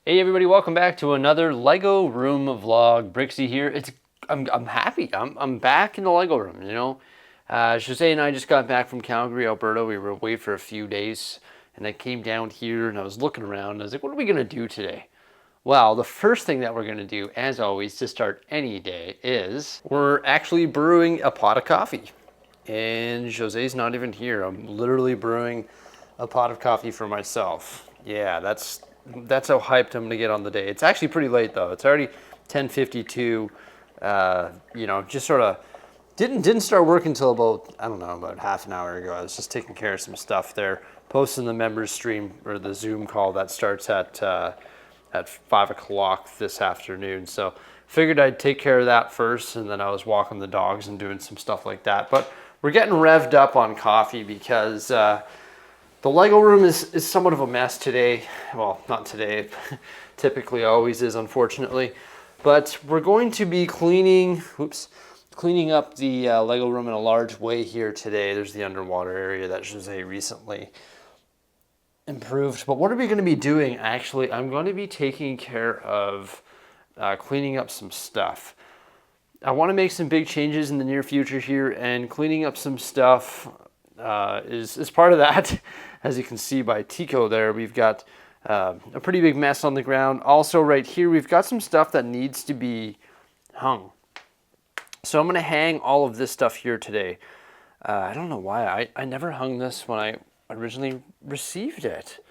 Hey everybody, welcome back to another Lego room vlog. Bricksie here. I'm happy. I'm back in the Lego room, you know. Jose and I just got back from Calgary, Alberta. We were away for a few days and I came down here and I was looking around and I was like, what are we gonna do today? Well, the first thing that we're gonna do, as always, to start any day is we're actually brewing a pot of coffee. And Jose's not even here. I'm literally brewing a pot of coffee for myself. Yeah, that's how hyped I'm gonna get on the day. It's actually pretty late though. It's already 10:52. You know, just sort of didn't start working until about, I don't know, about half an hour ago. I was just taking care of some stuff there, posting the members stream or the Zoom call that starts at 5 o'clock this afternoon. So figured I'd take care of that first, and then I was walking the dogs and doing some stuff like that. But we're getting revved up on coffee because the Lego room is somewhat of a mess today. Well, not today. Typically always is, unfortunately. But we're going to be cleaning up the Lego room in a large way here today. There's the underwater area that Jose recently improved. But what are we going to be doing? Actually, I'm going to be taking care of cleaning up some stuff. I want to make some big changes in the near future here, and cleaning up some stuff is part of that. As you can see by Tico there, we've got a pretty big mess on the ground. Also right here, we've got some stuff that needs to be hung. So I'm going to hang all of this stuff here today. I don't know why. I never hung this when I originally received it.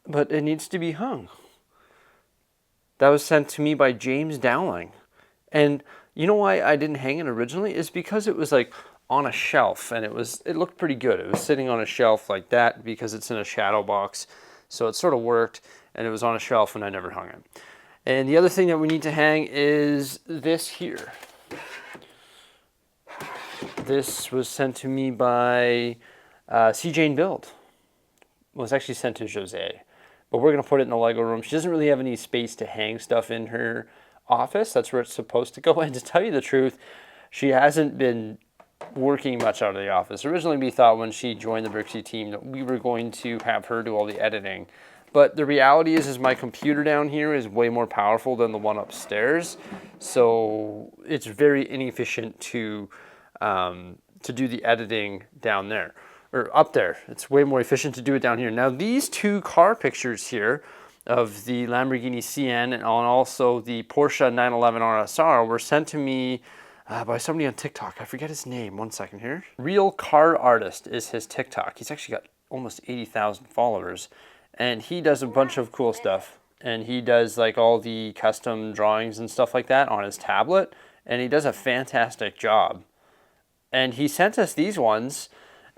But it needs to be hung. That was sent to me by James Dowling. And you know why I didn't hang it originally? Is because it was like on a shelf and it looked pretty good. It was sitting on a shelf like that because it's in a shadow box. So it sort of worked, and it was on a shelf and I never hung it. And the other thing that we need to hang is this here. This was sent to me by CJ and Build. It was actually sent to Jose, but we're gonna put it in the Lego room. She doesn't really have any space to hang stuff in her office. That's where it's supposed to go. And to tell you the truth, she hasn't been working much out of the office. Originally, we thought when she joined the Bricksie team that we were going to have her do all the editing. But the reality is my computer down here is way more powerful than the one upstairs. So it's very inefficient to do the editing down there, or up there. It's way more efficient to do it down here. Now, these two car pictures here of the Lamborghini CN and also the Porsche 911 RSR were sent to me by somebody on TikTok. I forget his name. One second here. Real Car Artist is his TikTok. He's actually got almost 80,000 followers, and he does a bunch of cool stuff. And he does like all the custom drawings and stuff like that on his tablet, and he does a fantastic job. And he sent us these ones,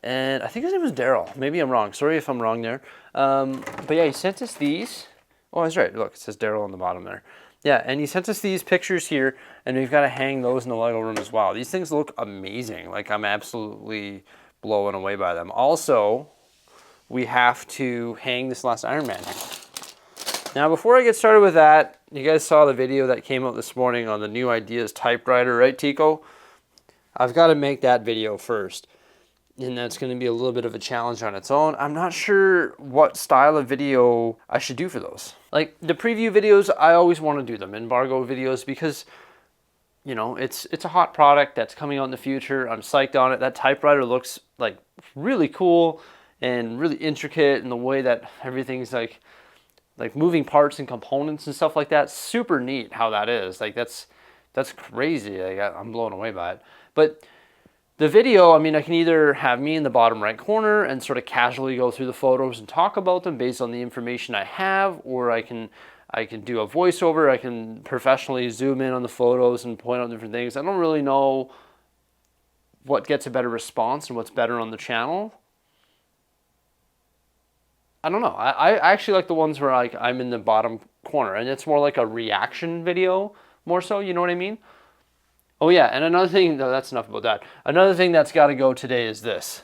and I think his name was Daryl. Maybe I'm wrong. Sorry if I'm wrong there. But yeah, he sent us these. Oh, that's right. Look, it says Daryl on the bottom there. Yeah, and he sent us these pictures here, and we've got to hang those in the Lego room as well. These things look amazing. Like, I'm absolutely blown away by them. Also, we have to hang this last Iron Man. Now, before I get started with that, you guys saw the video that came out this morning on the new ideas typewriter, right, Tico? I've got to make that video first. And that's going to be a little bit of a challenge on its own. I'm not sure what style of video I should do for those. Like the preview videos, I always want to do them, embargo videos, because you know, it's a hot product that's coming out in the future. I'm psyched on it. That typewriter looks like really cool and really intricate in the way that everything's like moving parts and components and stuff like that. Super neat how that is. Like that's crazy. Like, I'm blown away by it. But the video, I mean, I can either have me in the bottom right corner and sort of casually go through the photos and talk about them based on the information I have, or I can do a voiceover. I can professionally zoom in on the photos and point out different things. I don't really know what gets a better response and what's better on the channel. I don't know. I actually like the ones where I'm in the bottom corner, and it's more like a reaction video more so, you know what I mean? Oh yeah, and another thing, no, that's enough about that. Another thing that's got to go today is this.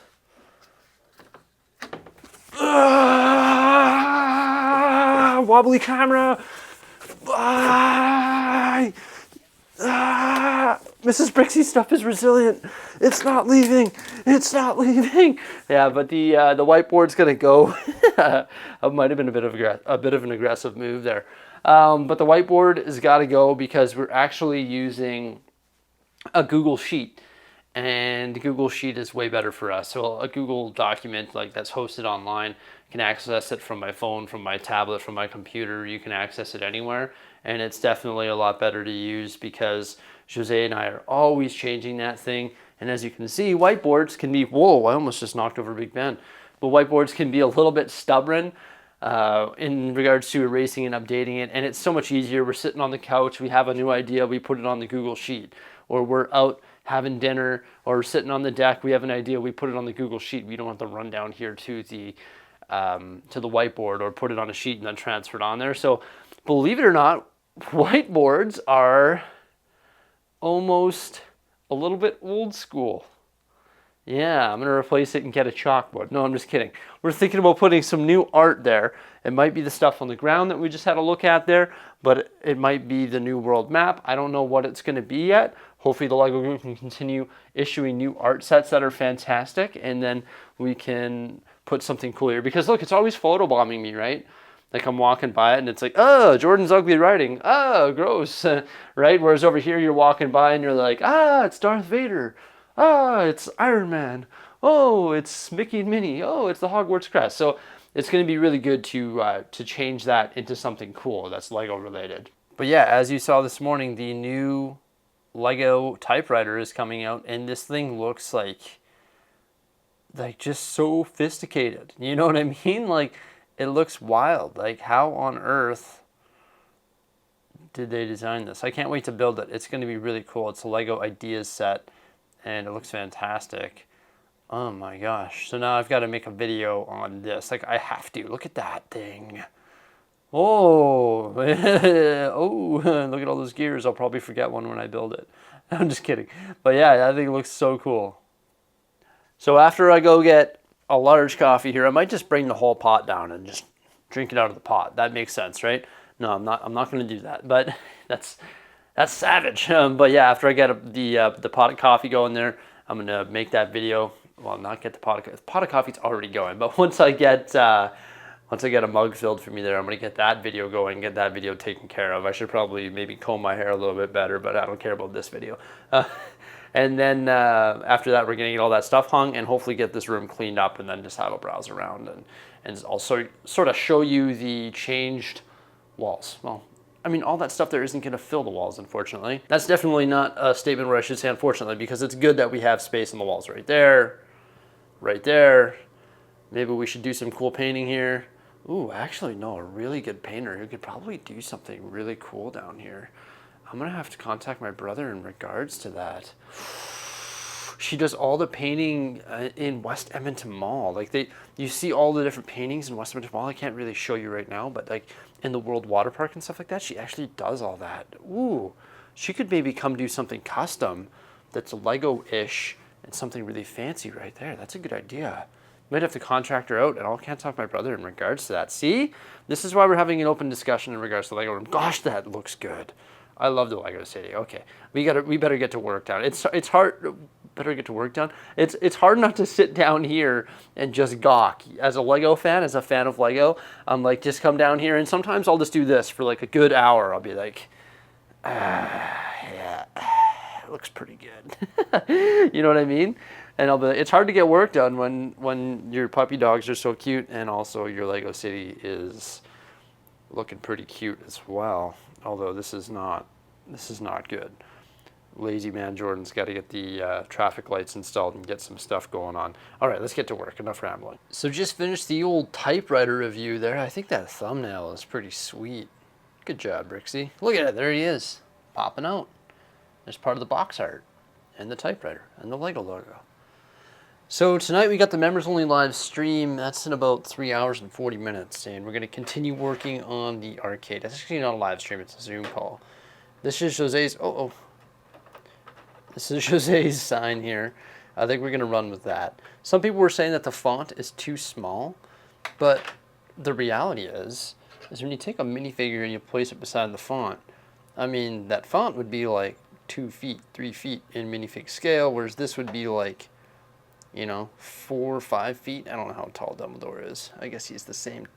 Wobbly camera. Ah, Mrs. Brixie's stuff is resilient. It's not leaving. It's not leaving. Yeah, but the whiteboard's gonna go. It might have been a bit of an aggressive move there, but the whiteboard has got to go because we're actually using a Google Sheet, and Google Sheet is way better for us. So a Google document like that's hosted online, I can access it from my phone, from my tablet, from my computer. You can access it anywhere, and it's definitely a lot better to use because Jose and I are always changing that thing. And as you can see, whiteboards can be, whoa, I almost just knocked over Big Ben. But whiteboards can be a little bit stubborn in regards to erasing and updating it. And it's so much easier. We're sitting on the couch, we have a new idea, we put it on the Google Sheet. Or we're out having dinner or sitting on the deck, we have an idea, we put it on the Google Sheet. We don't have to run down here to the whiteboard or put it on a sheet and then transfer it on there. So believe it or not, whiteboards are almost a little bit old school. Yeah, I'm going to replace it and get a chalkboard. No, I'm just kidding. We're thinking about putting some new art there. It might be the stuff on the ground that we just had a look at there, but it might be the new world map. I don't know what it's going to be yet. Hopefully the LEGO group can continue issuing new art sets that are fantastic, and then we can put something cool here. Because look, it's always photobombing me, right? Like I'm walking by it and it's like, oh, Jordan's ugly writing. Oh, gross, right? Whereas over here you're walking by and you're like, ah, it's Darth Vader. Ah, it's Iron Man. Oh, it's Mickey and Minnie. Oh, it's the Hogwarts crest. So it's going to be really good to change that into something cool that's Lego related. But yeah, as you saw this morning, the new Lego typewriter is coming out, and this thing looks like just so sophisticated. You know what I mean? Like it looks wild. Like how on earth did they design this? I can't wait to build it. It's going to be really cool. It's a Lego Ideas set, and it looks fantastic. Oh my gosh. So now I've got to make a video on this. Like I have to. Look at that thing. Oh, oh, look at all those gears. I'll probably forget one when I build it. I'm just kidding. But yeah, I think it looks so cool. So after I go get a large coffee here, I might just bring the whole pot down and just drink it out of the pot. That makes sense, right? No, I'm not going to do that. But that's savage. But yeah, after I get the pot of coffee going there, I'm going to make that video. Well, not get the pot of coffee's already going. But once I get a mug filled for me there, I'm going to get that video going, get that video taken care of. I should probably maybe comb my hair a little bit better, but I don't care about this video. And then after that, we're going to get all that stuff hung and hopefully get this room cleaned up and then just have a browse around and also sort of show you the changed walls. Well, I mean, all that stuff there isn't going to fill the walls, unfortunately. That's definitely not a statement where I should say unfortunately, because it's good that we have space on the walls right there, right there. Maybe we should do some cool painting here. Ooh, actually, no, a really good painter who could probably do something really cool down here. I'm going to have to contact my brother in regards to that. She does all the painting in West Edmonton Mall. Like you see all the different paintings in West Edmonton Mall. I can't really show you right now, but like in the World Water Park and stuff like that, she actually does all that. Ooh, she could maybe come do something custom that's Lego-ish and something really fancy right there. That's a good idea. Might have to contract her out, and I'll contact my brother in regards to that. See? This is why we're having an open discussion in regards to the Lego room. Gosh, that looks good. I love the Lego City. Okay, we better get to work down. It's hard. Better get to work down. It's hard not to sit down here and just gawk. As a Lego fan, as a fan of Lego, I'm like, just come down here, and sometimes I'll just do this for like a good hour. I'll be like, yeah, it looks pretty good. You know what I mean? And I'll be like, it's hard to get work done when your puppy dogs are so cute, and also your Lego City is looking pretty cute as well. Although this is not good. Lazy man Jordan's got to get the traffic lights installed and get some stuff going on. All right, let's get to work. Enough rambling. So just finished the old typewriter review there. I think that thumbnail is pretty sweet. Good job, Bricksie. Look at it. There he is, popping out. There's part of the box art and the typewriter and the Lego logo. So tonight we got the members only live stream. That's in about 3 hours and 40 minutes, and we're going to continue working on the arcade. That's actually not a live stream, it's a Zoom call. This is Jose's, this is Jose's sign here. I think we're going to run with that. Some people were saying that the font is too small, but the reality is when you take a minifigure and you place it beside the font, I mean, that font would be like 2 feet, 3 feet in minifig scale, whereas this would be like, you know, 4 or 5 feet. I don't know how tall Dumbledore is. I guess he's the same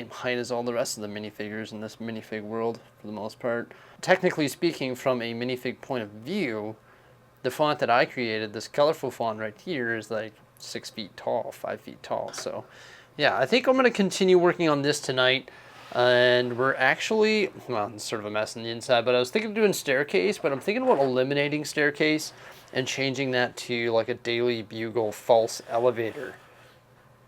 height as all the rest of the minifigures in this minifig world for the most part. Technically speaking, from a minifig point of view, the font that I created, this colorful font right here, is like 6 feet tall, 5 feet tall. So yeah, I think I'm going to continue working on this tonight. And we're actually, well, it's sort of a mess on the inside, but I was thinking of doing staircase, but I'm thinking about eliminating staircase and changing that to like a Daily Bugle false elevator.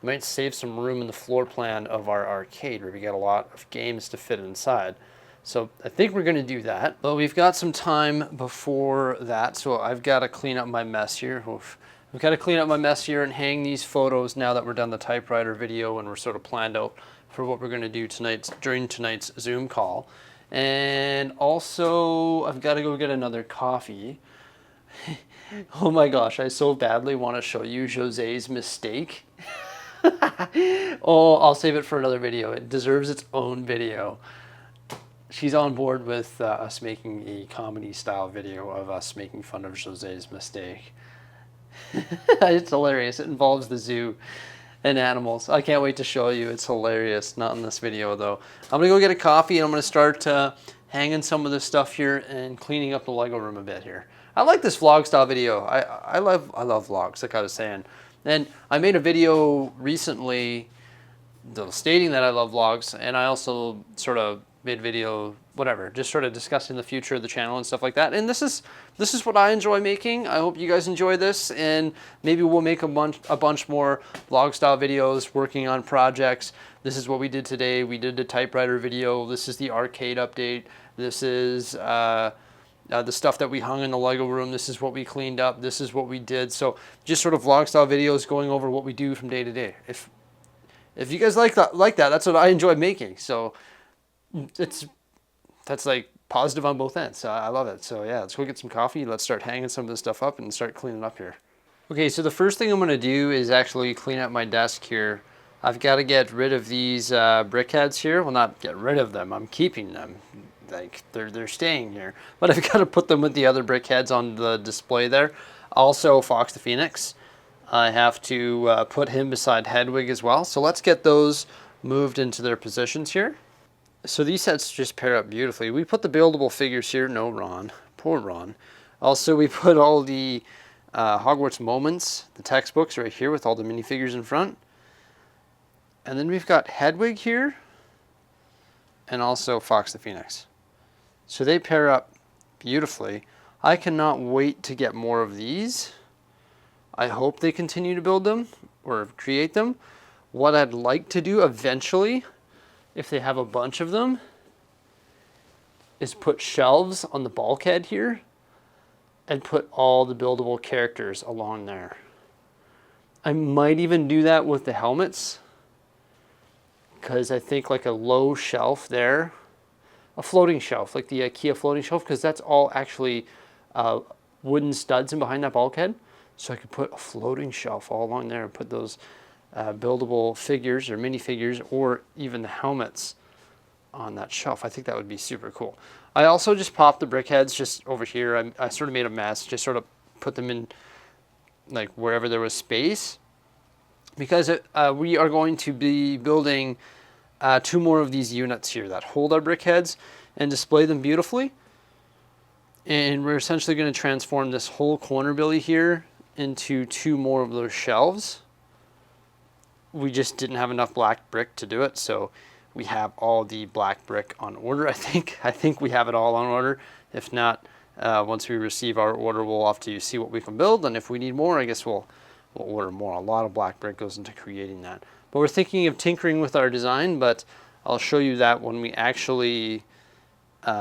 Might save some room in the floor plan of our arcade where we got a lot of games to fit inside. So I think we're going to do that, but we've got some time before that, so I've got to clean up my mess here. Oof. We've got to clean up my mess here and hang these photos now that we're done the typewriter video and we're sort of planned out for what we're going to do tonight during tonight's Zoom call. And also, I've got to go get another coffee. Oh my gosh, I so badly want to show you Jose's mistake. Oh, I'll save it for another video. It deserves its own video. She's on board with us making a comedy style video of us making fun of Jose's mistake. It's hilarious. It involves the zoo and animals. I can't wait to show you. It's hilarious. Not in this video though. I'm gonna go get a coffee and I'm gonna start hanging some of this stuff here and cleaning up the Lego room a bit here. I like this vlog style video. I love vlogs, like I was saying. And I made a video recently stating that I love vlogs, and I also sort of made a video, whatever, just sort of discussing the future of the channel and stuff like that. And this is what I enjoy making. I hope you guys enjoy this, and maybe we'll make a bunch more vlog style videos working on projects. This is what we did today. We did the typewriter video. This is the arcade update. This is the stuff that we hung in the Lego room. This is what we cleaned up. This is what we did. So just sort of vlog style videos going over what we do from day to day. If you guys like that, that's what I enjoy making. So that's like positive on both ends. So I love it. So yeah, let's go get some coffee. Let's start hanging some of this stuff up and start cleaning up here. Okay, so the first thing I'm going to do is actually clean up my desk here. I've got to get rid of these brick heads here. Well, not get rid of them. I'm keeping them. Like they're staying here. But I've got to put them with the other brick heads on the display there. Also, Fox the Phoenix. I have to put him beside Hedwig as well. So let's get those moved into their positions here. So these sets just pair up beautifully. We put the buildable figures here. No, Ron. Poor Ron. Also, we put all the Hogwarts Moments, the textbooks right here with all the minifigures in front. And then we've got Hedwig here and also Fox the Phoenix. So they pair up beautifully. I cannot wait to get more of these. I hope they continue to build them or create them. What I'd like to do eventually, if they have a bunch of them, is put shelves on the bulkhead here and put all the buildable characters along there. I might even do that with the helmets, because I think like a low shelf there, a floating shelf, like the IKEA floating shelf, because that's all actually wooden studs in behind that bulkhead. So I could put a floating shelf all along there and put those buildable figures or minifigures or even the helmets on that shelf. I think that would be super cool. I also just popped the brick heads just over here. I sort of made a mess, just sort of put them in like wherever there was space, because we are going to be building 2 more of these units here that hold our brick heads and display them beautifully. And we're essentially going to transform this whole corner billy here into 2 more of those shelves. We just didn't have enough black brick to do it, so we have all the black brick on order. I think we have it all on order. If not, once we receive our order, we'll have to see what we can build, and if we need more, I guess we'll order more. A lot of black brick goes into creating that. But we're thinking of tinkering with our design, but I'll show you that when we actually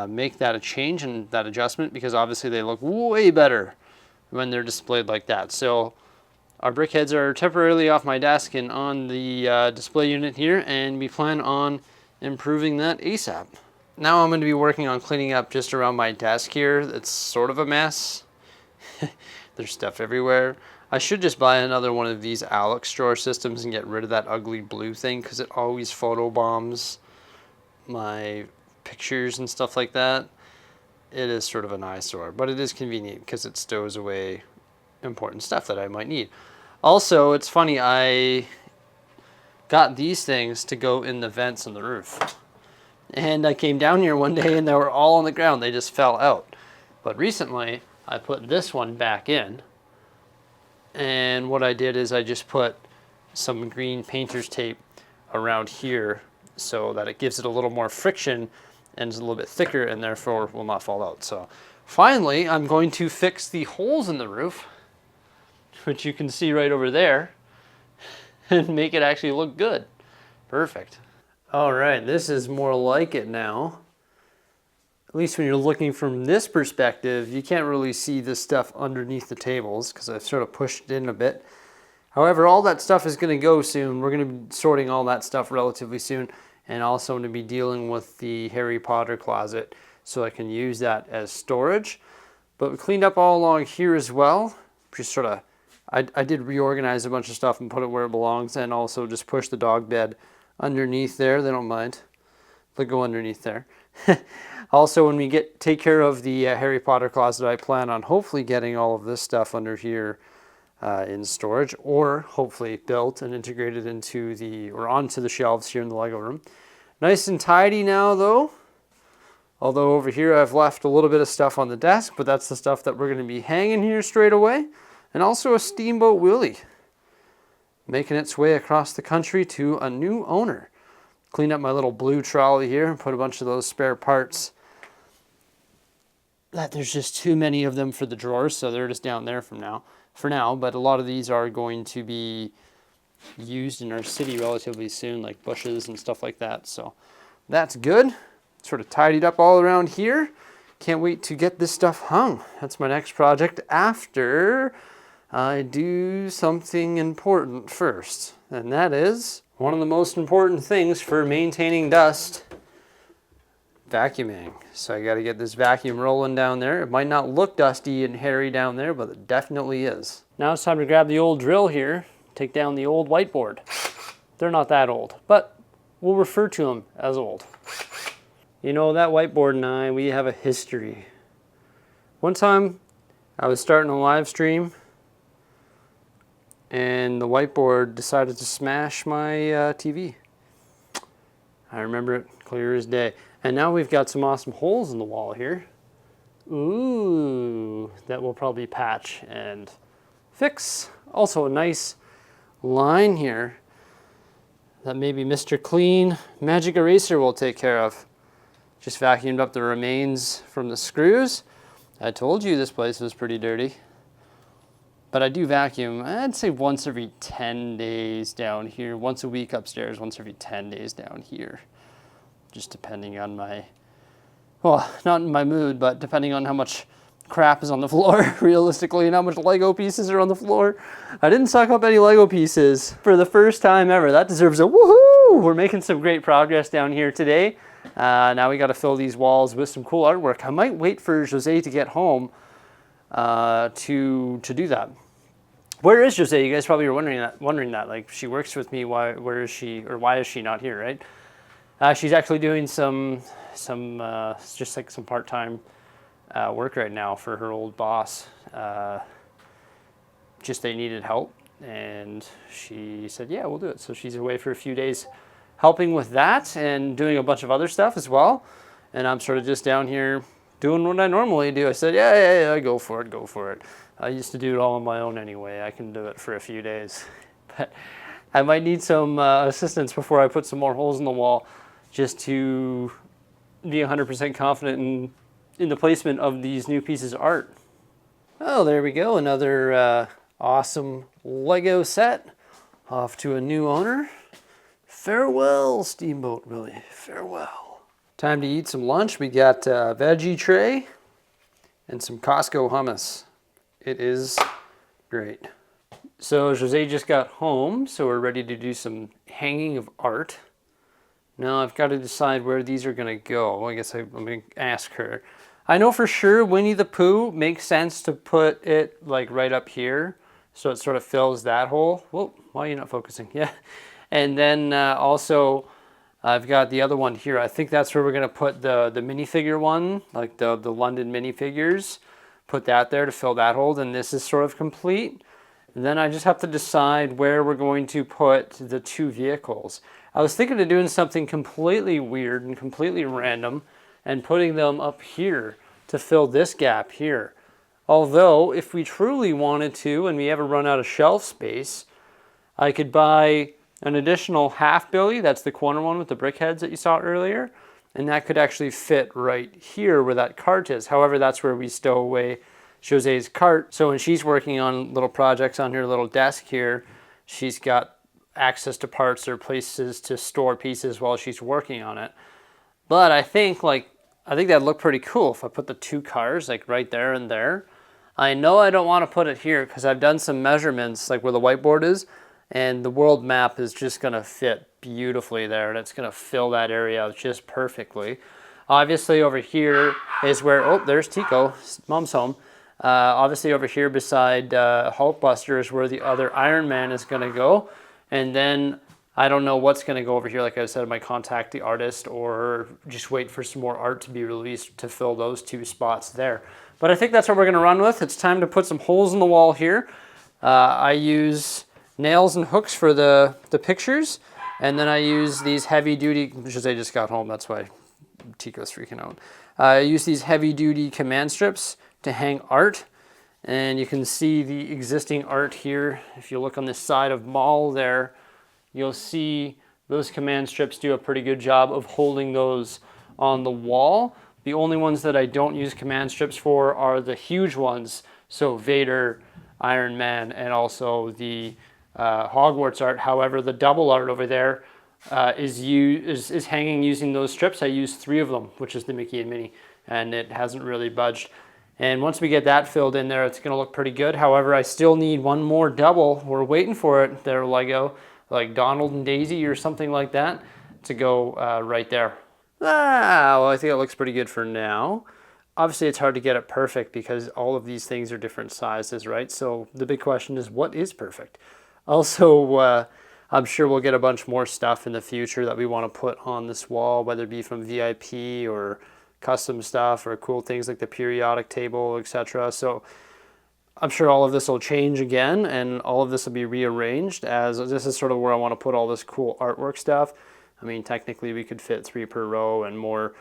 make that a change and that adjustment, because obviously they look way better when they're displayed like that. So our brick heads are temporarily off my desk and on the display unit here, and we plan on improving that ASAP. Now I'm going to be working on cleaning up just around my desk here. It's sort of a mess. There's stuff everywhere. I should just buy another one of these Alex drawer systems and get rid of that ugly blue thing, because it always photobombs my pictures and stuff like that, it is sort of an eyesore, but it is convenient because it stows away important stuff that I might need. Also, it's funny, I got these things to go in the vents on the roof. And I came down here one day and they were all on the ground. They just fell out. But recently, I put this one back in. And what I did is I just put some green painter's tape around here so that it gives it a little more friction and is a little bit thicker and therefore will not fall out. So finally, I'm going to fix the holes in the roof, which you can see right over there, and make it actually look good. Perfect. All right, this is more like it now. At least when you're looking from this perspective, you can't really see this stuff underneath the tables because I've sort of pushed it in a bit. However, all that stuff is going to go soon. We're going to be sorting all that stuff relatively soon. And also I'm going to be dealing with the Harry Potter closet so I can use that as storage. But we cleaned up all along here as well. Just sort of, I did reorganize a bunch of stuff and put it where it belongs, and also just push the dog bed underneath there. They don't mind. They'll go underneath there. Also, when we take care of the Harry Potter closet, I plan on hopefully getting all of this stuff under here in storage, or hopefully built and integrated into onto the shelves here in the Lego room. Nice and tidy now though. Although over here I've left a little bit of stuff on the desk, but that's the stuff that we're going to be hanging here straight away. And also a steamboat wheelie making its way across the country to a new owner. Cleaned up my little blue trolley here and put a bunch of those spare parts. There's just too many of them for the drawers, so they're just down there for now. But a lot of these are going to be used in our city relatively soon, like bushes and stuff like that. So that's good. Sort of tidied up all around here. Can't wait to get this stuff hung. That's my next project after I do something important first. And that is one of the most important things for maintaining dust: vacuuming. So I got to get this vacuum rolling down there. It might not look dusty and hairy down there, but it definitely is. Now it's time to grab the old drill here, take down the old whiteboard. They're not that old, but we'll refer to them as old. You know, that whiteboard and I, we have a history. One time I was starting a live stream and the whiteboard decided to smash my TV. I remember it clear as day. And now we've got some awesome holes in the wall here. Ooh, that will probably patch and fix. Also a nice line here that maybe Mr. Clean Magic Eraser will take care of. Just vacuumed up the remains from the screws. I told you this place was pretty dirty. But I do vacuum, I'd say once every 10 days down here. Once a week upstairs, once every 10 days down here. Just depending on well, not in my mood, but depending on how much crap is on the floor, realistically, and how much Lego pieces are on the floor. I didn't suck up any Lego pieces for the first time ever. That deserves a woohoo! We're making some great progress down here today. Now we got to fill these walls with some cool artwork. I might wait for Jose to get home to do that. Where is Jose? You guys probably are wondering that. Like, she works with me. Where is she, or why is she not here? Right? She's actually doing some just like some part-time work right now for her old boss. Just they needed help, and she said, "Yeah, we'll do it." So she's away for a few days, helping with that and doing a bunch of other stuff as well. And I'm sort of just down here doing what I normally do. I said, yeah, go for it. I used to do it all on my own anyway. I can do it for a few days. But I might need some assistance before I put some more holes in the wall, just to be 100% confident in the placement of these new pieces of art. Oh, there we go. Another awesome Lego set off to a new owner. Farewell, Steamboat Willie. Farewell. Time to eat some lunch. We got a veggie tray and some Costco hummus. It is great. So Jose just got home, so we're ready to do some hanging of art. Now I've got to decide where these are going to go. I guess I'm going to ask her. I know for sure Winnie the Pooh makes sense to put it like right up here, so it sort of fills that hole. Whoa, why are you not focusing? Yeah. And then also I've got the other one here. I think that's where we're going to put the minifigure one, like the London minifigures. Put that there to fill that hole, and this is sort of complete. And then I just have to decide where we're going to put the 2 vehicles. I was thinking of doing something completely weird and completely random and putting them up here to fill this gap here. Although, if we truly wanted to and we ever run out of shelf space, I could buy an additional half billy, that's the corner one with the brick heads that you saw earlier, and that could actually fit right here where that cart is. However, that's where we stow away Jose's cart. So when she's working on little projects on her little desk here, she's got access to parts or places to store pieces while she's working on it. But I think that'd look pretty cool if I put the 2 cars like right there and there. I know I don't want to put it here because I've done some measurements like where the whiteboard is, and the world map is just going to fit beautifully there, and it's going to fill that area out just perfectly. Obviously over here is where, oh, there's Tico, Mom's home. Obviously over here beside Hulkbuster is where the other Iron Man is going to go. And then I don't know what's going to go over here. Like I said, I might contact the artist or just wait for some more art to be released to fill those 2 spots there. But I think that's what we're going to run with. It's time to put some holes in the wall here. I use nails and hooks for the pictures. And then I use these heavy duty, because I just got home, that's why Tico's freaking out. I use these heavy duty command strips to hang art. And you can see the existing art here. If you look on this side of Mall there, you'll see those command strips do a pretty good job of holding those on the wall. The only ones that I don't use command strips for are the huge ones. So Vader, Iron Man, and also the Hogwarts art. However, the double art over there is hanging using those strips. I use 3 of them, which is the Mickey and Minnie, and it hasn't really budged. And once we get that filled in there, it's going to look pretty good. However, I still need one more double. We're waiting for it. They're Lego, like Donald and Daisy or something like that, to go right there. Well, I think it looks pretty good for now. Obviously, it's hard to get it perfect because all of these things are different sizes, right? So the big question is, what is perfect? Also, I'm sure we'll get a bunch more stuff in the future that we want to put on this wall, whether it be from VIP or custom stuff or cool things like the periodic table, etc. So I'm sure all of this will change again, and all of this will be rearranged, as this is sort of where I want to put all this cool artwork stuff. I mean, technically we could fit 3 per row and more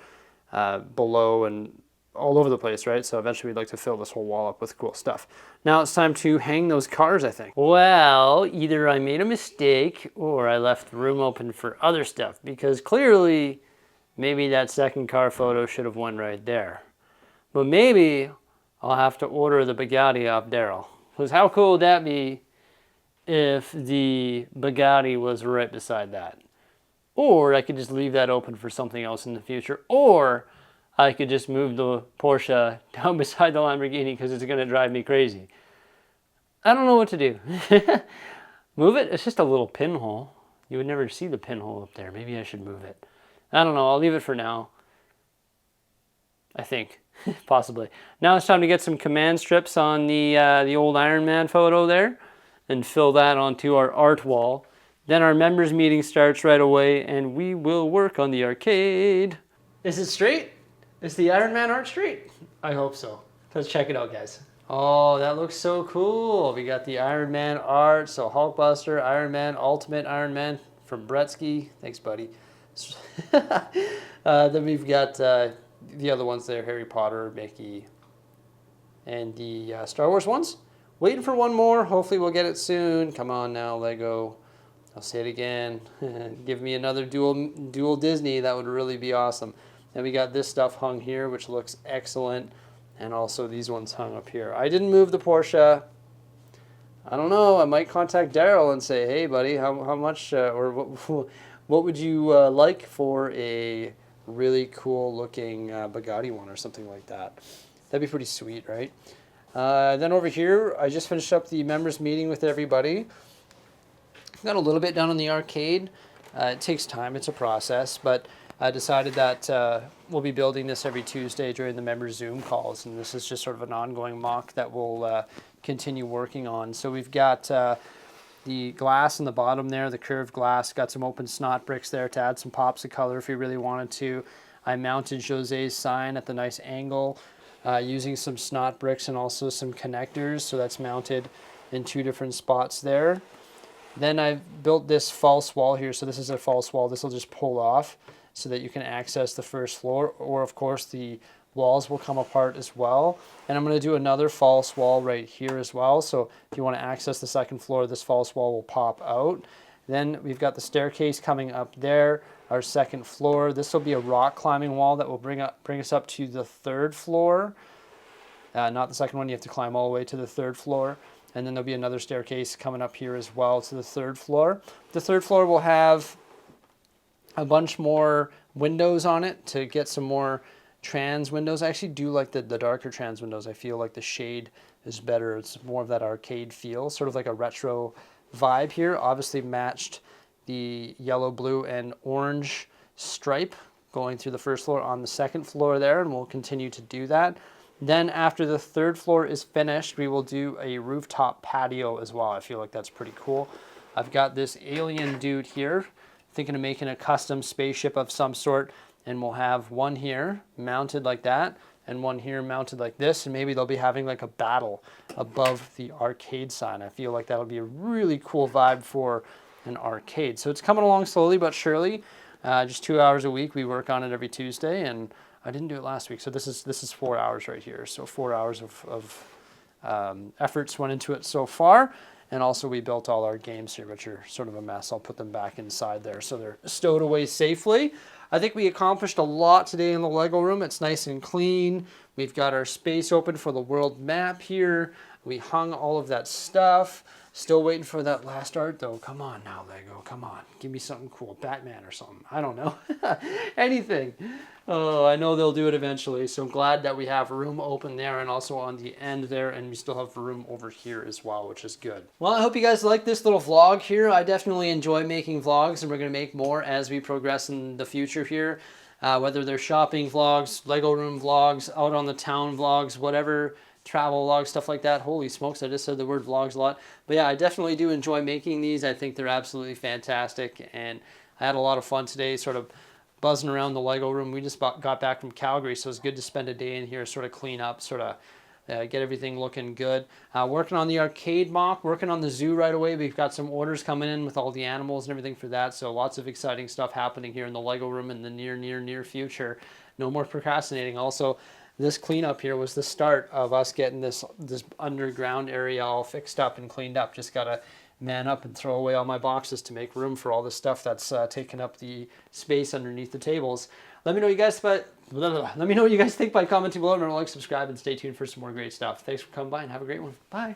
below and all over the place, right? So eventually we'd like to fill this whole wall up with cool stuff. Now it's time to hang those cars, I think. Well, either I made a mistake or I left the room open for other stuff, because clearly maybe that second car photo should have went right there. But maybe I'll have to order the Bugatti off Daryl. Because how cool would that be if the Bugatti was right beside that? Or I could just leave that open for something else in the future. Or I could just move the Porsche down beside the Lamborghini because it's going to drive me crazy. I don't know what to do. Move it? It's just a little pinhole. You would never see the pinhole up there. Maybe I should move it. I don't know. I'll leave it for now. I think. Possibly. Now it's time to get some command strips on the old Iron Man photo there and fill that onto our art wall. Then our members meeting starts right away and we will work on the arcade. Is it straight? Is the Iron Man art straight? I hope so. Let's check it out, guys. Oh, that looks so cool. We got the Iron Man art. So Hulkbuster, Iron Man, Ultimate Iron Man from Bricksie. Thanks, buddy. Then we've got the other ones there, Harry Potter, Mickey, and the Star Wars ones. Waiting for one more. Hopefully we'll get it soon. Come on now, Lego. I'll say it again. Give me another dual Disney. That would really be awesome. Then we got this stuff hung here, which looks excellent. And also these ones hung up here. I didn't move the Porsche. I don't know. I might contact Daryl and say, hey, buddy, how much or what would you like for a really cool looking Bugatti one or something like that? That'd be pretty sweet, right? Then over here, I just finished up the members meeting with everybody. Got a little bit done on the arcade. It takes time. It's a process, but I decided that we'll be building this every Tuesday during the member Zoom calls, and this is just sort of an ongoing mock that we'll continue working on. So we've got the glass in the bottom there, the curved glass, got some open snot bricks there to add some pops of color if you really wanted to. I mounted Jose's sign at the nice angle using some snot bricks and also some connectors, so that's mounted in 2 different spots there. Then I've built this false wall here, so this is a false wall. This will just pull off so that you can access the first floor, or of course the walls will come apart as well. And I'm going to do another false wall right here as well, so if you want to access the second floor, this false wall will pop out. Then we've got the staircase coming up there, our second floor. This will be a rock climbing wall that will bring us up to the 3rd floor. Not the second one, you have to climb all the way to the 3rd floor. And then there'll be another staircase coming up here as well to the 3rd floor. The 3rd floor will have a bunch more windows on it to get some more trans windows. I actually do like the darker trans windows. I feel like the shade is better. It's more of that arcade feel, sort of like a retro vibe here. Obviously matched the yellow, blue, and orange stripe going through the 1st floor on the 2nd floor there, and we'll continue to do that. Then after the 3rd floor is finished, we will do a rooftop patio as well. I feel like that's pretty cool. I've got this alien dude here, thinking of making a custom spaceship of some sort, and we'll have one here mounted like that and one here mounted like this, and maybe they'll be having like a battle above the arcade sign. I feel like that'll be a really cool vibe for an arcade. So it's coming along slowly but surely. Just 2 hours a week. We work on it every Tuesday, and I didn't do it last week, so this is 4 hours right here. So 4 hours of efforts went into it so far. And also we built all our games here, which are sort of a mess. I'll put them back inside there so they're stowed away safely. I think we accomplished a lot today in the Lego room. It's nice and clean. We've got our space open for the world map here. We hung all of that stuff. Still waiting for that last art though. Come on now, Lego, come on. Give me something cool, Batman or something. I don't know, anything. Oh, I know they'll do it eventually. So I'm glad that we have room open there and also on the end there, and we still have room over here as well, which is good. Well, I hope you guys like this little vlog here. I definitely enjoy making vlogs, and we're gonna make more as we progress in the future here. Whether they're shopping vlogs, Lego room vlogs, out on the town vlogs, whatever, travel vlogs, stuff like that. Holy smokes, I just said the word vlogs a lot. But yeah, I definitely do enjoy making these. I think they're absolutely fantastic, and I had a lot of fun today sort of buzzing around the Lego room. We just got back from Calgary, so it's good to spend a day in here, sort of clean up, sort of get everything looking good. Working on the arcade MOC, working on the zoo right away. We've got some orders coming in with all the animals and everything for that, so lots of exciting stuff happening here in the Lego room in the near future. No more procrastinating. Also, this cleanup here was the start of us getting this underground area all fixed up and cleaned up. Just gotta man up and throw away all my boxes to make room for all the stuff that's taking up the space underneath the tables. Let me know what you guys think by commenting below. Remember to like, subscribe, and stay tuned for some more great stuff. Thanks for coming by and have a great one. Bye.